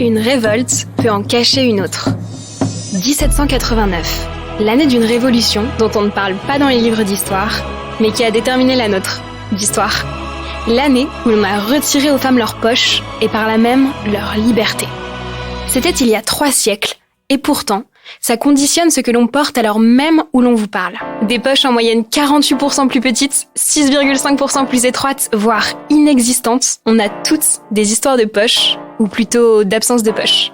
Une révolte peut en cacher une autre. 1789, l'année d'une révolution dont on ne parle pas dans les livres d'histoire, mais qui a déterminé la nôtre, d'histoire. L'année où l'on a retiré aux femmes leurs poches et par là même leur liberté. C'était il y a 3 siècles, et pourtant, ça conditionne ce que l'on porte à l'heure même où l'on vous parle. Des poches en moyenne 48% plus petites, 6,5% plus étroites, voire inexistantes. On a toutes des histoires de poches, ou plutôt d'absence de poche.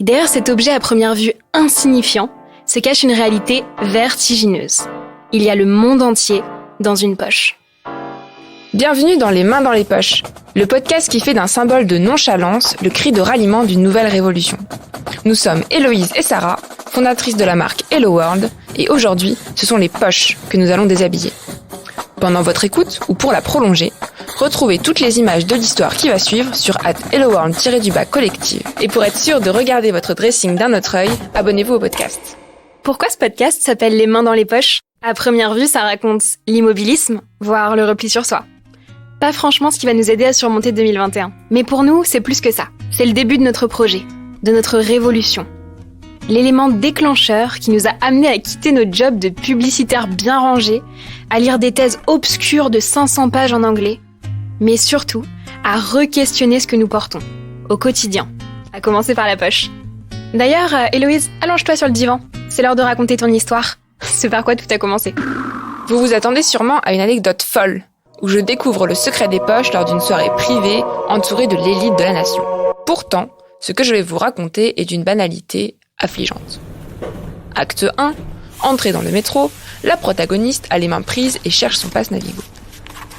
Et derrière cet objet à première vue insignifiant, se cache une réalité vertigineuse. Il y a le monde entier dans une poche. Bienvenue dans Les Mains dans les poches, le podcast qui fait d'un symbole de nonchalance le cri de ralliement d'une nouvelle révolution. Nous sommes Héloïse et Sarah, fondatrices de la marque Hello World, et aujourd'hui, ce sont les poches que nous allons déshabiller. Pendant votre écoute, ou pour la prolonger, retrouvez toutes les images de l'histoire qui va suivre sur @helloworld_collective. Et pour être sûr de regarder votre dressing d'un autre œil, abonnez-vous au podcast. Pourquoi ce podcast s'appelle Les Mains dans les poches ? À première vue, ça raconte l'immobilisme, voire le repli sur soi. Pas franchement ce qui va nous aider à surmonter 2021. Mais pour nous, c'est plus que ça. C'est le début de notre projet, de notre révolution. L'élément déclencheur qui nous a amenés à quitter nos jobs de publicitaires bien rangés, à lire des thèses obscures de 500 pages en anglais, mais surtout à re-questionner ce que nous portons, au quotidien, à commencer par la poche. D'ailleurs, Héloïse, allonge-toi sur le divan, c'est l'heure de raconter ton histoire. C'est par quoi tout a commencé. Vous vous attendez sûrement à une anecdote folle, où je découvre le secret des poches lors d'une soirée privée entourée de l'élite de la nation. Pourtant, ce que je vais vous raconter est d'une banalité affligeante. Acte 1, entrée dans le métro, la protagoniste a les mains prises et cherche son passe Navigo.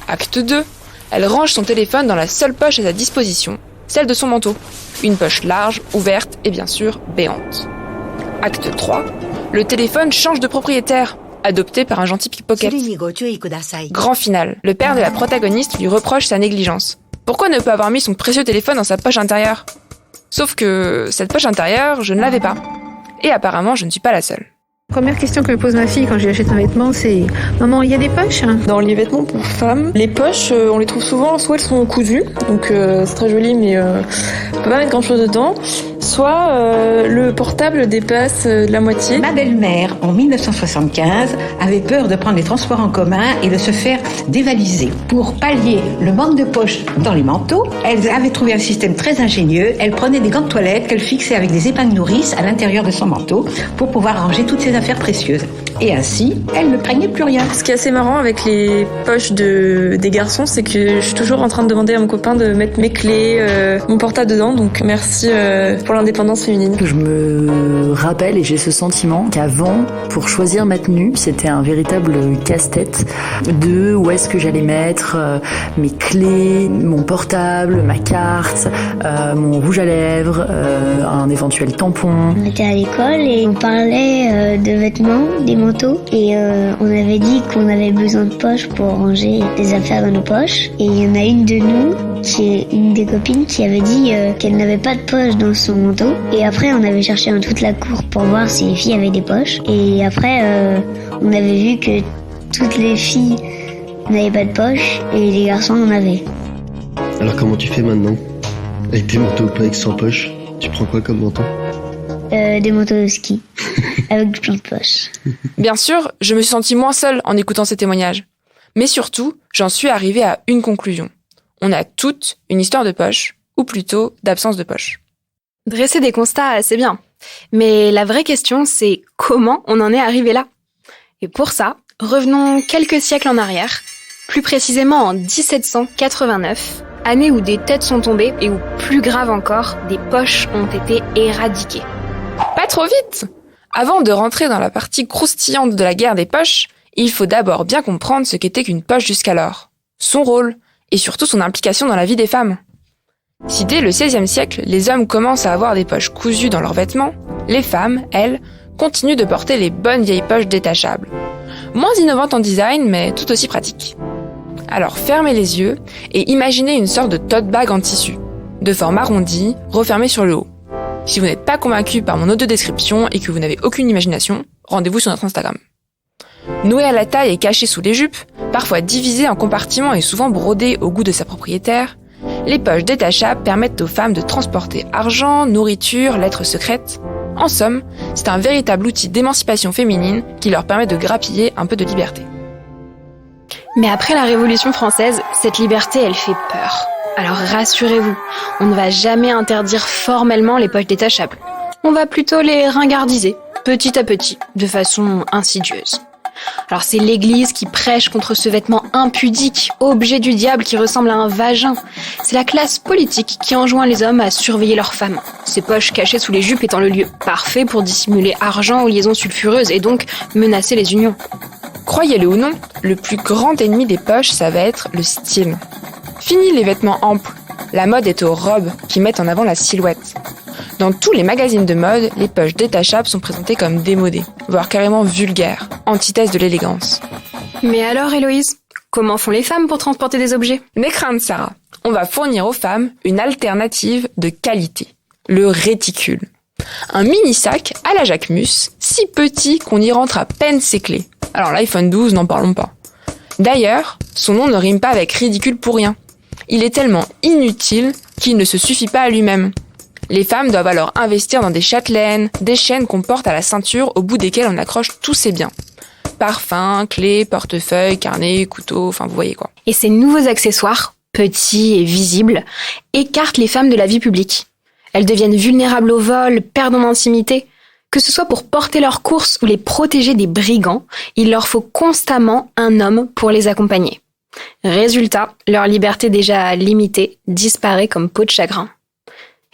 Acte 2, elle range son téléphone dans la seule poche à sa disposition, celle de son manteau. Une poche large, ouverte et bien sûr béante. Acte 3, le téléphone change de propriétaire, adopté par un gentil pickpocket. Grand final, le père de la protagoniste lui reproche sa négligence. Pourquoi ne pas avoir mis son précieux téléphone dans sa poche intérieure ? Sauf que cette poche intérieure, je ne l'avais pas. Et apparemment, je ne suis pas la seule. Première question que me pose ma fille quand je lui achète un vêtement, c'est « Maman, il y a des poches ?» Dans les vêtements pour femmes, les poches, on les trouve souvent, soit elles sont cousues, donc c'est très joli, mais on peut pas mettre grand chose dedans, soit le portable dépasse la moitié. Ma belle-mère, en 1975, avait peur de prendre les transports en commun et de se faire dévaliser. Pour pallier le manque de poches dans les manteaux, elle avait trouvé un système très ingénieux. Elle prenait des gants de toilette qu'elle fixait avec des épingles nourrices à l'intérieur de son manteau pour pouvoir ranger toutes ses affaires précieuses. Et ainsi, elle ne craignait plus rien. Ce qui est assez marrant avec les poches des garçons, c'est que je suis toujours en train de demander à mon copain de mettre mes clés, mon portable dedans, donc merci pour l'indépendance féminine. Je me rappelle et j'ai ce sentiment qu'avant, pour choisir ma tenue, c'était un véritable casse-tête de où est-ce que j'allais mettre mes clés, mon portable, ma carte, mon rouge à lèvres, un éventuel tampon. On était à l'école et on parlait de vêtements, des manteaux, et on avait dit qu'on avait besoin de poches pour ranger des affaires dans nos poches. Et il y en a une de nous, qui est une des copines, qui avait dit qu'elle n'avait pas de poche dans son manteau. Et après, on avait cherché dans toute la cour pour voir si les filles avaient des poches. Et après, on avait vu que toutes les filles n'avaient pas de poche et les garçons en avaient. Alors comment tu fais maintenant ? Avec des manteaux ou pas avec sans poche ? Tu prends quoi comme manteau ? Des manteaux de ski, avec plein de poches. Bien sûr, je me suis sentie moins seule en écoutant ces témoignages. Mais surtout, j'en suis arrivée à une conclusion. On a toutes une histoire de poche, ou plutôt d'absence de poche. Dresser des constats, c'est bien. Mais la vraie question, c'est comment on en est arrivé là ? Et pour ça, revenons quelques siècles en arrière, plus précisément en 1789, année où des têtes sont tombées et où, plus grave encore, des poches ont été éradiquées. Pas trop vite ! Avant de rentrer dans la partie croustillante de la guerre des poches, il faut d'abord bien comprendre ce qu'était qu'une poche jusqu'alors, son rôle, et surtout son implication dans la vie des femmes. Si dès le XVIe siècle, les hommes commencent à avoir des poches cousues dans leurs vêtements, les femmes, elles, continuent de porter les bonnes vieilles poches détachables. Moins innovantes en design, mais tout aussi pratiques. Alors fermez les yeux et imaginez une sorte de tote bag en tissu, de forme arrondie, refermée sur le haut. Si vous n'êtes pas convaincu par mon audio-description et que vous n'avez aucune imagination, rendez-vous sur notre Instagram. Nouée à la taille et cachée sous les jupes, parfois divisée en compartiments et souvent brodée au goût de sa propriétaire, Les poches détachables permettent aux femmes de transporter argent, nourriture, lettres secrètes. En somme, c'est un véritable outil d'émancipation féminine qui leur permet de grappiller un peu de liberté. Mais après la Révolution française, cette liberté, elle fait peur. Alors rassurez-vous, on ne va jamais interdire formellement les poches détachables. On va plutôt les ringardiser, petit à petit, de façon insidieuse. Alors c'est l'Église qui prêche contre ce vêtement impudique, objet du diable qui ressemble à un vagin. C'est la classe politique qui enjoint les hommes à surveiller leurs femmes. Ces poches cachées sous les jupes étant le lieu parfait pour dissimuler argent ou liaisons sulfureuses et donc menacer les unions. Croyez-le ou non, le plus grand ennemi des poches, ça va être le style. Fini les vêtements amples, la mode est aux robes qui mettent en avant la silhouette. Dans tous les magazines de mode, les poches détachables sont présentées comme démodées, voire carrément vulgaires, antithèse de l'élégance. Mais alors Héloïse, comment font les femmes pour transporter des objets ? N'aie crainte Sarah, on va fournir aux femmes une alternative de qualité, le réticule. Un mini-sac à la Jacquemus, si petit qu'on y rentre à peine ses clés. Alors l'iPhone 12, n'en parlons pas. D'ailleurs, son nom ne rime pas avec ridicule pour rien. Il est tellement inutile qu'il ne se suffit pas à lui-même. Les femmes doivent alors investir dans des châtelaines, des chaînes qu'on porte à la ceinture au bout desquelles on accroche tous ses biens. Parfums, clés, portefeuilles, carnets, couteaux, enfin vous voyez quoi. Et ces nouveaux accessoires, petits et visibles, écartent les femmes de la vie publique. Elles deviennent vulnérables au vol, perdent en intimité. Que ce soit pour porter leurs courses ou les protéger des brigands, il leur faut constamment un homme pour les accompagner. Résultat, leur liberté déjà limitée disparaît comme peau de chagrin.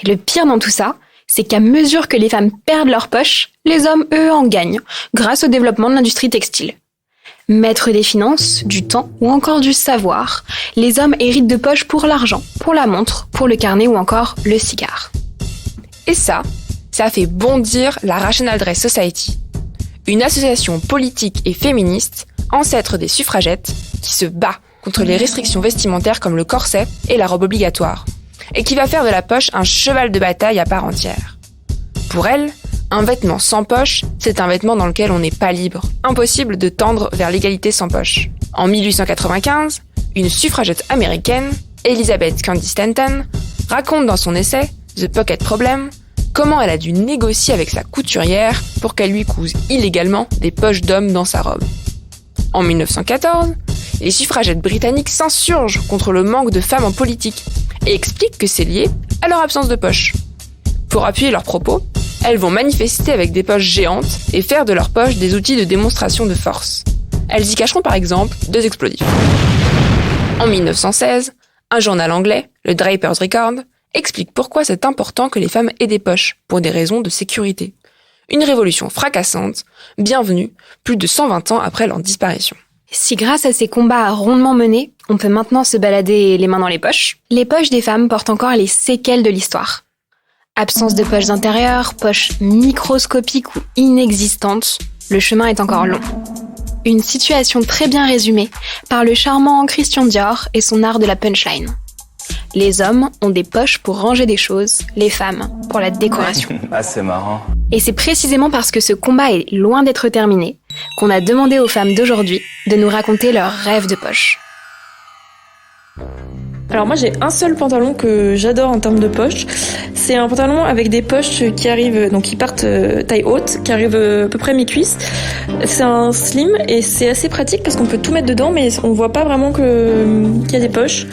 Et le pire dans tout ça, c'est qu'à mesure que les femmes perdent leurs poches, les hommes, eux, en gagnent, grâce au développement de l'industrie textile. Maîtres des finances, du temps ou encore du savoir, les hommes héritent de poches pour l'argent, pour la montre, pour le carnet ou encore le cigare. Et ça fait bondir la Rational Dress Society, une association politique et féministe, ancêtre des suffragettes, qui se bat contre les restrictions vestimentaires comme le corset et la robe obligatoire, et qui va faire de la poche un cheval de bataille à part entière. Pour elle, un vêtement sans poche, c'est un vêtement dans lequel on n'est pas libre. Impossible de tendre vers l'égalité sans poche. En 1895, une suffragette américaine, Elizabeth Cady Stanton, raconte dans son essai « The Pocket Problem » comment elle a dû négocier avec sa couturière pour qu'elle lui couse illégalement des poches d'hommes dans sa robe. En 1914, les suffragettes britanniques s'insurgent contre le manque de femmes en politique et expliquent que c'est lié à leur absence de poche. Pour appuyer leurs propos, elles vont manifester avec des poches géantes et faire de leurs poches des outils de démonstration de force. Elles y cacheront par exemple 2 explosifs. En 1916, un journal anglais, le Draper's Record, explique pourquoi c'est important que les femmes aient des poches, pour des raisons de sécurité. Une révolution fracassante, bienvenue, plus de 120 ans après leur disparition. Si grâce à ces combats rondement menés, on peut maintenant se balader les mains dans les poches des femmes portent encore les séquelles de l'histoire. Absence de poches intérieures, poches microscopiques ou inexistantes, le chemin est encore long. Une situation très bien résumée par le charmant Christian Dior et son art de la punchline. Les hommes ont des poches pour ranger des choses, les femmes pour la décoration. Ah, c'est marrant. Et c'est précisément parce que ce combat est loin d'être terminé qu'on a demandé aux femmes d'aujourd'hui de nous raconter leurs rêves de poche. Alors moi j'ai un seul pantalon que j'adore en termes de poche. C'est un pantalon avec des poches qui arrivent, donc qui partent taille haute, qui arrivent à peu près mi-cuisse. C'est un slim et c'est assez pratique parce qu'on peut tout mettre dedans, mais on voit pas vraiment qu'il y a des poches.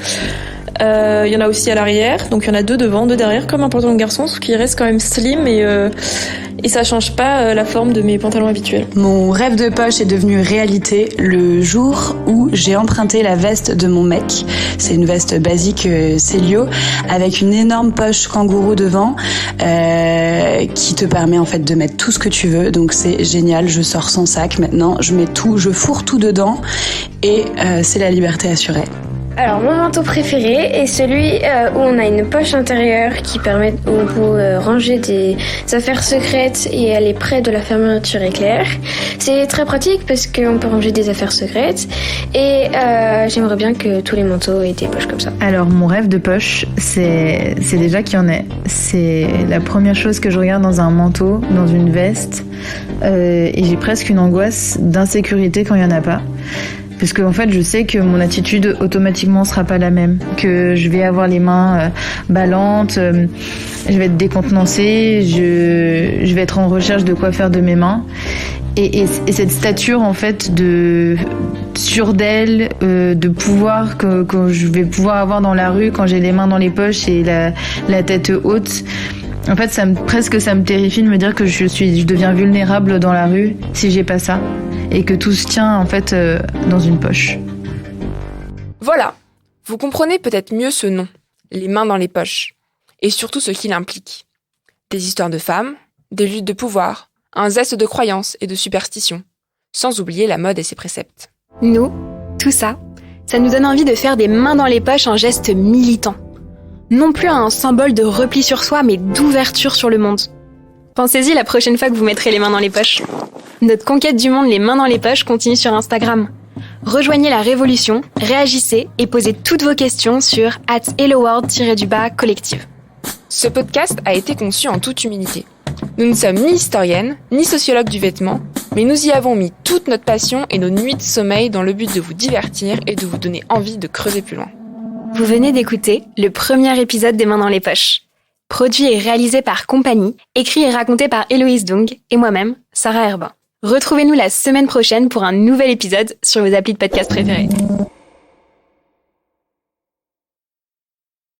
Il y en a aussi à l'arrière, donc il y en a 2 devant, 2 derrière, comme un pantalon de garçon, ce qui reste quand même slim et ça change pas la forme de mes pantalons habituels. Mon rêve de poche est devenu réalité le jour où j'ai emprunté la veste de mon mec. C'est une veste basique Célio avec une énorme poche kangourou devant qui te permet en fait de mettre tout ce que tu veux. Donc c'est génial, je sors sans sac maintenant, je mets tout, je fourre tout dedans et c'est la liberté assurée. Alors mon manteau préféré est celui où on a une poche intérieure qui permet où on peut ranger des affaires secrètes et elle est près de la fermeture éclair. C'est très pratique parce qu'on peut ranger des affaires secrètes et j'aimerais bien que tous les manteaux aient des poches comme ça. Alors mon rêve de poche, c'est déjà qu'il y en ait. C'est la première chose que je regarde dans un manteau, dans une veste et j'ai presque une angoisse d'insécurité quand il n'y en a pas. Parce qu'en fait, je sais que mon attitude automatiquement sera pas la même, que je vais avoir les mains ballantes, je vais être décontenancée, je vais être en recherche de quoi faire de mes mains. Et cette stature en fait de sûre d'elle, de pouvoir que je vais pouvoir avoir dans la rue quand j'ai les mains dans les poches et la tête haute. En fait, ça me terrifie de me dire que je deviens vulnérable dans la rue si j'ai pas ça, et que tout se tient en fait dans une poche. Voilà, vous comprenez peut-être mieux ce nom, les mains dans les poches, et surtout ce qu'il implique. Des histoires de femmes, des luttes de pouvoir, un zeste de croyance et de superstition, sans oublier la mode et ses préceptes. Nous, tout ça, ça nous donne envie de faire des mains dans les poches un geste militant. Non plus un symbole de repli sur soi, mais d'ouverture sur le monde. Pensez-y la prochaine fois que vous mettrez les mains dans les poches. Notre conquête du monde, les mains dans les poches, continue sur Instagram. Rejoignez la révolution, réagissez et posez toutes vos questions sur @helloworld_collective. Ce podcast a été conçu en toute humilité. Nous ne sommes ni historiennes, ni sociologues du vêtement, mais nous y avons mis toute notre passion et nos nuits de sommeil dans le but de vous divertir et de vous donner envie de creuser plus loin. Vous venez d'écouter le premier épisode des Mains dans les poches. Produit et réalisé par Compagnie, écrit et raconté par Héloïse Dung et moi-même, Sarah Herbin. Retrouvez-nous la semaine prochaine pour un nouvel épisode sur vos applis de podcast préférés.